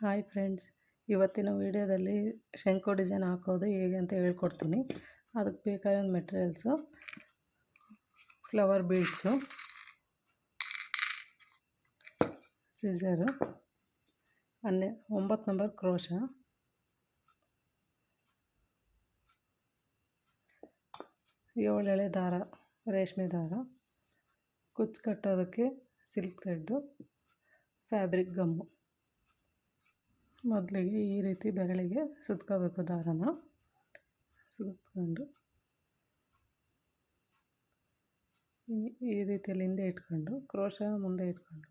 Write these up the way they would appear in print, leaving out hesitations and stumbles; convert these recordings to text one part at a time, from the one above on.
Hi friends, ಇವತ್ತಿನ ವಿಡಿಯೋದಲ್ಲಿ ಶಂಕು ಡಿಸೈನ್ ಹಾಕೋದು ಹೇಗೆ ಅಂತ ಹೇಳ್ಕೊಡ್ತೀನಿ. ಅದಕ್ಕೆ ಬೇಕಾದ materials flower beads, scissor, 9 number crochet, 7 ಎಳೆ ದಾರ, ರೇಷ್ಮೆ ದಾರ, ಕುಚ್ಚು ಕಟ್ಟೋದಕ್ಕೆ ಸಿಲ್ಕ್ ಥ್ರೆಡ್ಡು, ಫ್ಯಾಬ್ರಿಕ್ ಗಮ್ಮು. ಮೊದಲಿಗೆ ಈ ರೀತಿ ಬೆರಳಿಗೆ ಸುತ್ಕೋಬೇಕು. ದಾರನ ಸುತ್ಕೊಂಡು ಈ ರೀತಿಯಲ್ಲಿ ಹಿಂದೆ ಇಟ್ಕೊಂಡು ಕ್ರೋಶ ಮುಂದೆ ಇಟ್ಕೊಂಡು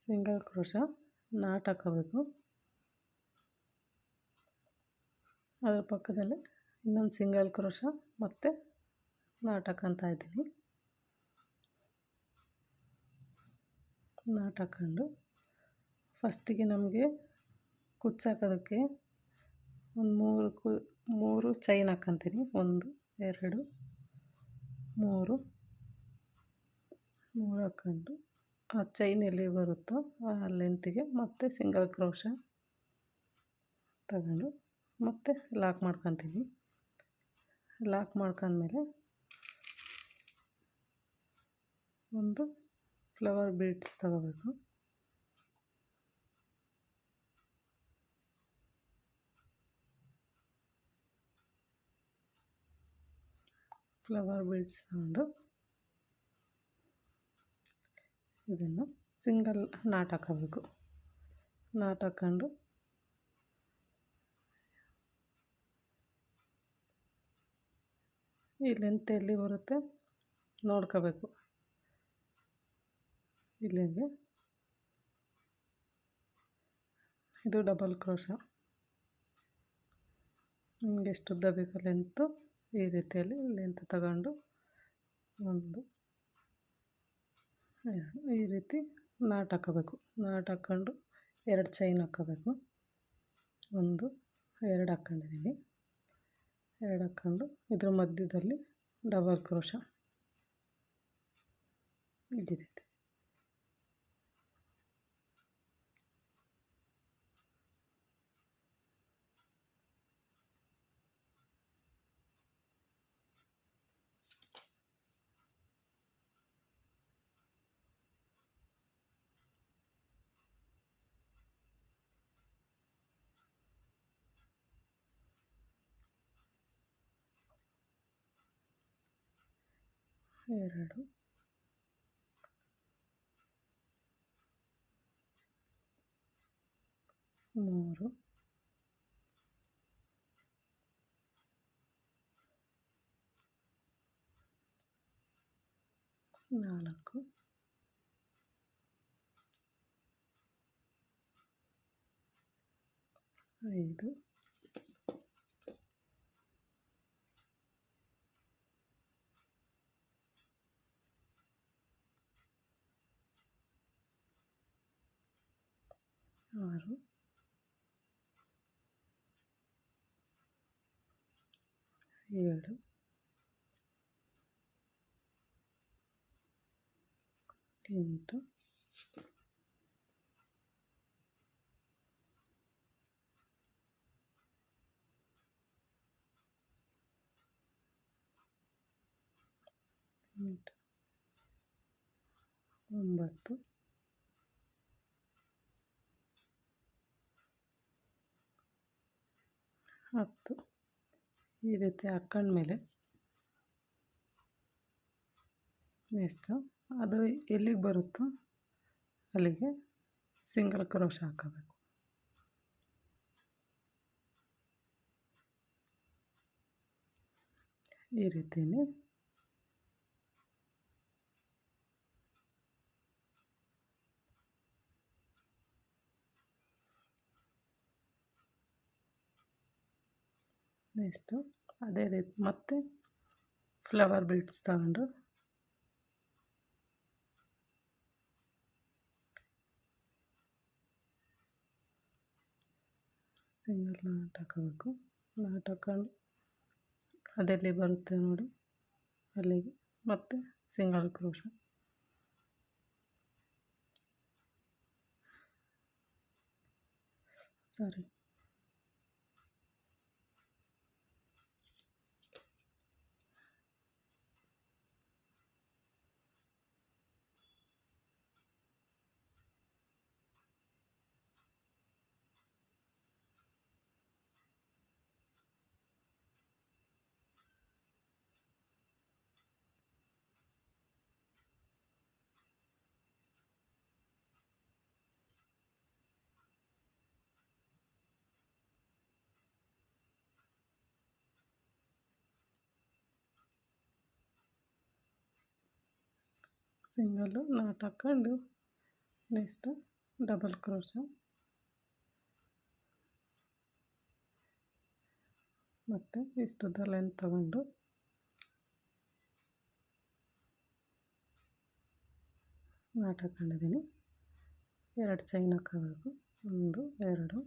ಸಿಂಗಲ್ ಕ್ರೋಶ ನಾಟ್ ಹಾಕೋಬೇಕು. ಅದರ ಪಕ್ಕದಲ್ಲಿ ಇನ್ನೊಂದು ಸಿಂಗಲ್ ಕ್ರೋಶ ಮತ್ತು ನಾಟ್ ಹಾಕ್ಕೊತಾ ಇದ್ದೀನಿ. ನಾಟ್ ಹಾಕ್ಕೊಂಡು ಫಸ್ಟಿಗೆ ನಮಗೆ ಕುಚ್ಚು ಹಾಕೋದಕ್ಕೆ ಒಂದು ಮೂರು ಚೈನ್ ಹಾಕ್ಕೊತೀನಿ. 1 2 3 ಹಾಕ್ಕೊಂಡು ಆ ಚೈನ್ ಎಲ್ಲಿ ಬರುತ್ತೋ ಆ ಲೆಂತಿಗೆ ಮತ್ತೆ ಸಿಂಗಲ್ ಕ್ರೋಶ ತಗೊಂಡು ಮತ್ತೆ ಲಾಕ್ ಮಾಡ್ಕೊತೀನಿ. ಲಾಕ್ ಮಾಡ್ಕೊಂಡ್ಮೇಲೆ ಒಂದು ಫ್ಲವರ್ ಬೀಡ್ಸ್ ತಗೋಬೇಕು. ಫ್ಲವರ್ ಬೀಡ್ಸ್ ತಗೊಂಡು ಇದನ್ನು ಸಿಂಗಲ್ ನಾಟ್ ಹಾಕೋಬೇಕು. ನಾಟ್ ಹಾಕ್ಕೊಂಡು ಈ ಲೆಂತ್ ಎಲ್ಲಿ ಬರುತ್ತೆ ನೋಡ್ಕೋಬೇಕು. ಇಲ್ಲಿಗೆ ಇದು ಡಬಲ್ ಕ್ರೋಶ. ನಿಮಗೆ ಎಷ್ಟು ಉದ್ದ ಬೇಕು ಲೆಂತು ಈ ರೀತಿಯಲ್ಲಿ ಲೆಂತ್ ತಗೊಂಡು ಈ ರೀತಿ ನಾಟ್ ಹಾಕೋಬೇಕು. ನಾಟ್ ಹಾಕ್ಕೊಂಡು 2 ಚೈನ್ ಹಾಕೋಬೇಕು. 1 2 ಹಾಕ್ಕೊಂಡಿದ್ದೀನಿ. 2 ಹಾಕ್ಕೊಂಡು ಇದ್ರ ಮಧ್ಯದಲ್ಲಿ ಡಬಲ್ ಕ್ರೋಶ ಈ ರೀತಿ. ಎರಡು ಮೂರು ನಾಲ್ಕು ಐದು ಆರು ಏಳು ಎಂಟು 9 10. ಈ ರೀತಿ ಹಾಕ್ಕೊಂಡ್ಮೇಲೆ ನೆಕ್ಸ್ಟು ಅದು ಎಲ್ಲಿಗೆ ಬರುತ್ತೋ ಅಲ್ಲಿಗೆ ಸಿಂಗಲ್ ಕ್ರೋಶ ಹಾಕೋಬೇಕು. ಈ ರೀತಿಯೇ ನೆಕ್ಸ್ಟು ಅದೇ ರೀತಿ ಮತ್ತೆ ಫ್ಲವರ್ ಬೀಡ್ಸ್ ತಗೊಂಡು ಸಿಂಗಲ್ ನಾಟ್ ಹಾಕೋಬೇಕು. ನಾಟ್ ಹಾಕೊಂಡು ಅದೆಲ್ಲಿ ಬರುತ್ತೆ ನೋಡಿ ಅಲ್ಲಿಗೆ ಮತ್ತೆ single crochet sorry. Single not ಹಾಕ್ಕೊಂಡು ನೆಕ್ಸ್ಟ್ ಡಬಲ್ ಕ್ರೋಶ ಮತ್ತು ಇಷ್ಟುದ್ದ ಲೆಂತ್ ತಗೊಂಡು ನಾಟ್ ಹಾಕ್ಕೊಂಡಿದ್ದೀನಿ. 2 ಚೈನ್ ಹಾಕೋಬೇಕು, 1 2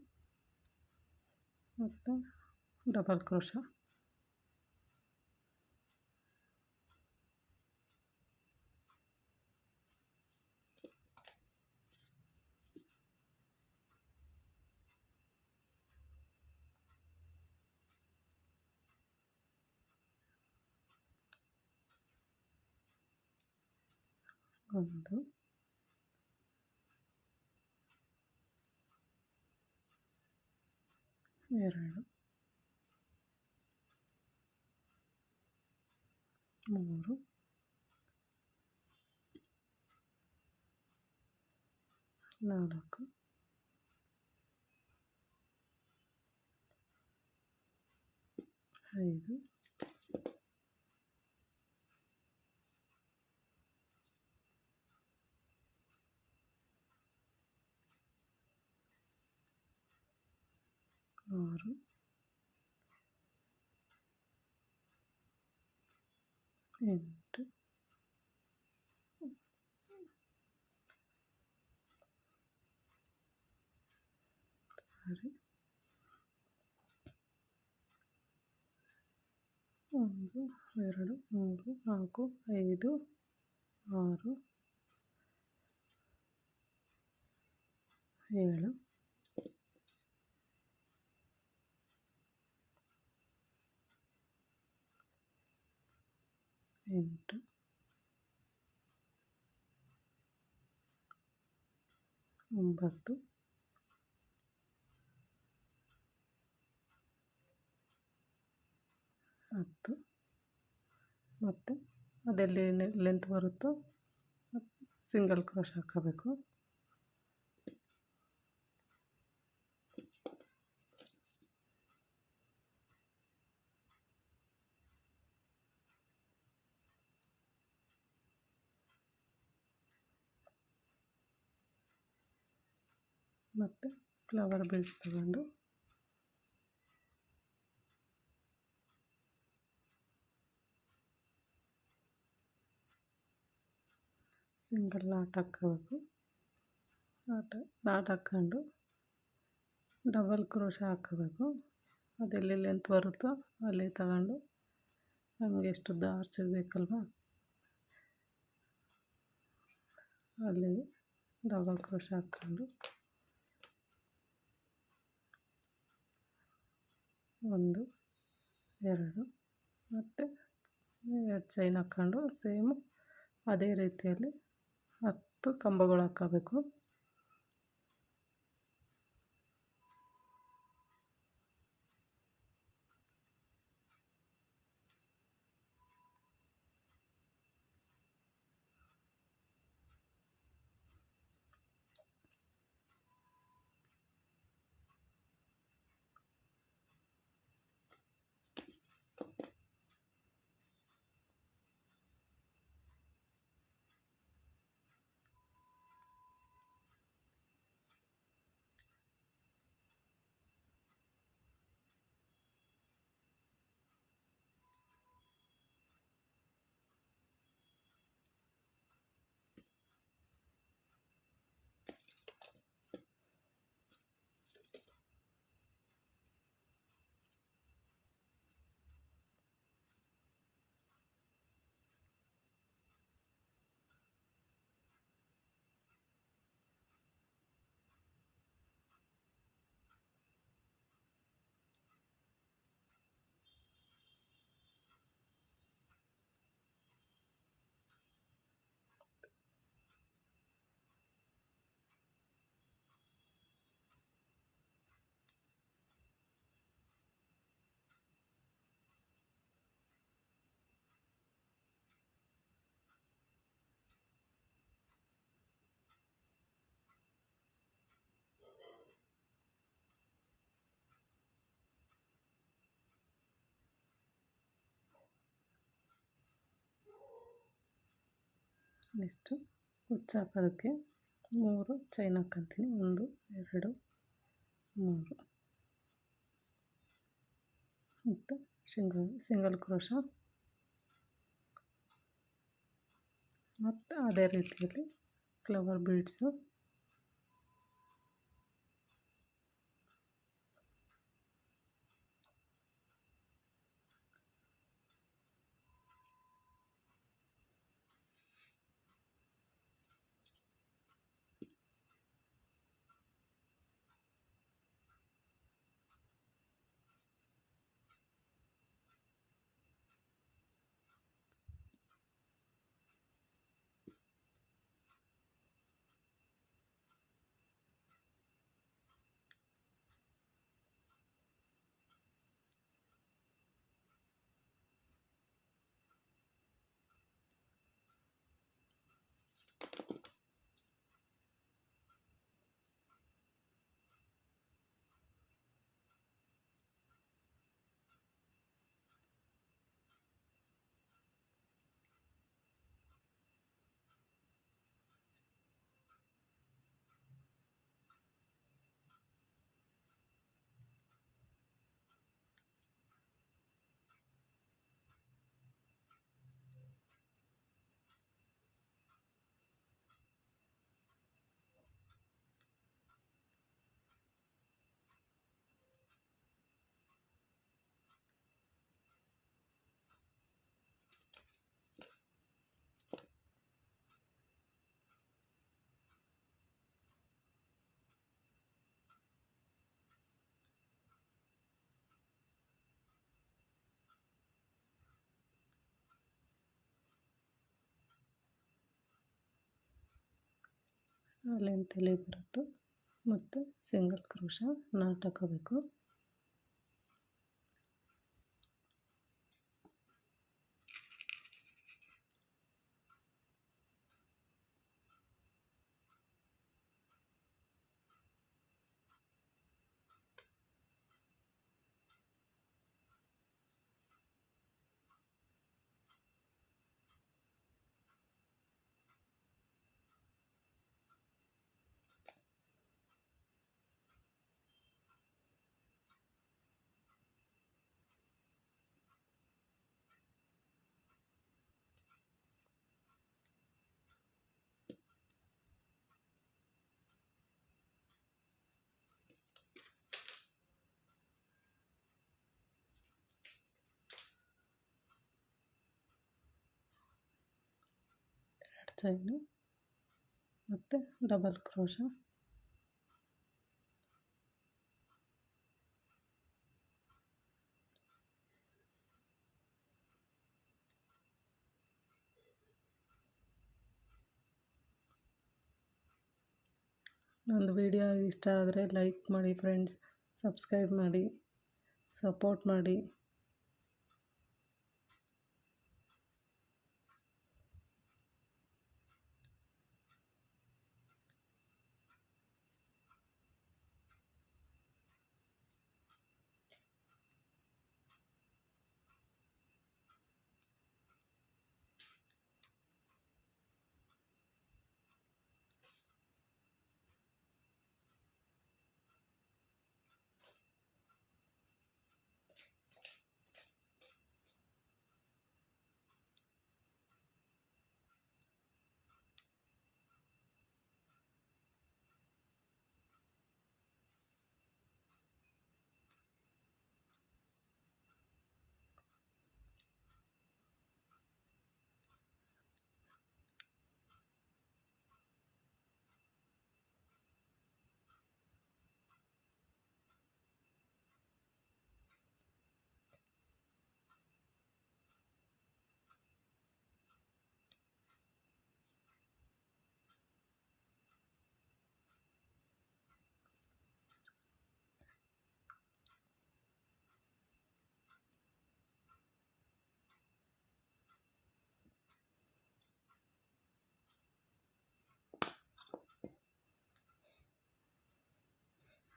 ಮತ್ತು ಡಬಲ್ ಕ್ರೋಶ. ಒಂದು 2 3 4 5 6 8 ಸರಿ 1 2 3 4 5 6 7 8 9 10 ಮತ್ತು ಅದೆಲ್ಲಿ ಲೆಂತ್ ಬರುತ್ತೋ ಸಿಂಗಲ್ ಕ್ರೋಶ ಹಾಕೋಬೇಕು. ಮತ್ತು ಫ್ಲವರ್ ಬೀಡ್ಸ್ ತಗೊಂಡು ಸಿಂಗಲ್ ನಾಟ್ ಹಾಕ್ಕೋಬೇಕು. ನಾಟ್ ಹಾಕ್ಕೊಂಡು ಡಬಲ್ ಕ್ರೋಶ ಹಾಕ್ಕೋಬೇಕು. ಅದೆಲ್ಲಿ ಲೆಂತ್ ಬರುತ್ತೋ ಅಲ್ಲಿ ತಗೊಂಡು ನಮಗೆ ಎಷ್ಟು ಉದ್ದ ಆರ್ಚ್ ಬೇಕಲ್ವ ಅಲ್ಲಿ ಡಬಲ್ ಕ್ರೋಶ ಹಾಕ್ಕೊಂಡು 1 2 ಮತ್ತು 2 ಚೈನ್ ಹಾಕ್ಕೊಂಡು ಸೇಮು ಅದೇ ರೀತಿಯಲ್ಲಿ 10 ಕಂಬಗಳು ಹಾಕ್ಕೋಬೇಕು. ನೆಕ್ಸ್ಟು ಕುಚ್ಚು ಹಾಕೋದಕ್ಕೆ 3 ಚೈನ್ ಹಾಕ್ಕೊತೀನಿ. 1 2 3 ಮತ್ತು ಸಿಂಗಲ್ ಕ್ರೋಶ ಮತ್ತು ಅದೇ ರೀತಿಯಲ್ಲಿ ಫ್ಲವರ್ ಬೀಡ್ಸು ಲೆಂತಲ್ಲಿ ಬರುತ್ತೆ ಮತ್ತು ಸಿಂಗಲ್ ಕ್ರೋಶ ನಾಟ್ ಹಾಕೋಬೇಕು. ಚೈನು ಮತ್ತು ಡಬಲ್ ಕ್ರೋಶ ನಂದು ವಿಡಿಯೋ ಇಷ್ಟ ಆದರೆ ಲೈಕ್ ಮಾಡಿ ಫ್ರೆಂಡ್ಸ್, ಸಬ್ಸ್ಕ್ರೈಬ್ ಮಾಡಿ, ಸಪೋರ್ಟ್ ಮಾಡಿ.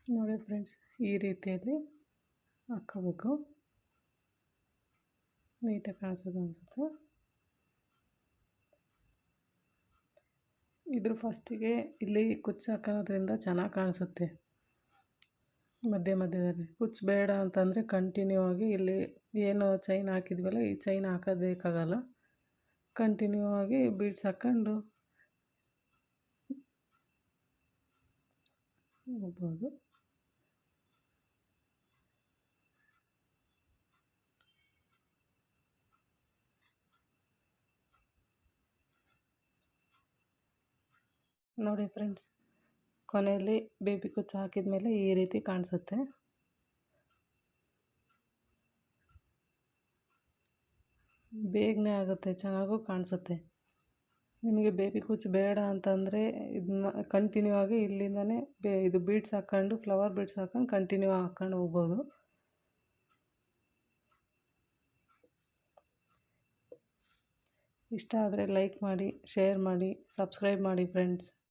ನೋಡಿ ಫ್ರೆಂಡ್ಸ್, ಈ ರೀತಿಯಲ್ಲಿ ಹಾಕ್ಕೋಬೇಕು. ನೀಟಾಗಿ ಕಾಣಿಸೋದು ಅನಿಸುತ್ತೆ. ಇದ್ರ ಫಸ್ಟಿಗೆ ಇಲ್ಲಿ ಕುಚ್ಚು ಹಾಕೋದ್ರಿಂದ ಚೆನ್ನಾಗಿ ಕಾಣಿಸುತ್ತೆ. ಮಧ್ಯದಲ್ಲಿ ಕುಚ್ಚು ಬೇಡ ಅಂತಂದರೆ ಕಂಟಿನ್ಯೂ ಆಗಿ ಇಲ್ಲಿ ಏನು ಚೈನ್ ಹಾಕಿದ್ವಲ್ಲ ಈ ಚೈನ್ ಹಾಕೋದು ಬೇಕಾಗಲ್ಲ. ಕಂಟಿನ್ಯೂ ಆಗಿ ಬೀಡ್ಸ್ ಹಾಕ್ಕೊಂಡು ಹೋಗ್ಬೋದು. ನೋಡಿ ಫ್ರೆಂಡ್ಸ್, ಕೊನೆಯಲ್ಲಿ ಬೇಬಿ ಕುಚ್ಚು ಹಾಕಿದ ಮೇಲೆ ಈ ರೀತಿ ಕಾಣಿಸುತ್ತೆ. ಬೇಗನೆ ಆಗುತ್ತೆ, ಚೆನ್ನಾಗೂ ಕಾಣಿಸುತ್ತೆ. ನಿಮಗೆ ಬೇಬಿ ಕುಚ್ಚು ಬೇಡ ಅಂತಂದರೆ ಇದನ್ನ ಕಂಟಿನ್ಯೂ ಆಗಿ ಇಲ್ಲಿಂದನೇ ಇದು ಬೀಡ್ಸ್ ಹಾಕ್ಕೊಂಡು ಫ್ಲವರ್ ಬೀಡ್ಸ್ ಹಾಕ್ಕೊಂಡು ಕಂಟಿನ್ಯೂ ಹಾಕ್ಕೊಂಡು ಹೋಗ್ಬೋದು. ಇಷ್ಟ ಆದರೆ ಲೈಕ್ ಮಾಡಿ, ಶೇರ್ ಮಾಡಿ, ಸಬ್ಸ್ಕ್ರೈಬ್ ಮಾಡಿ ಫ್ರೆಂಡ್ಸ್.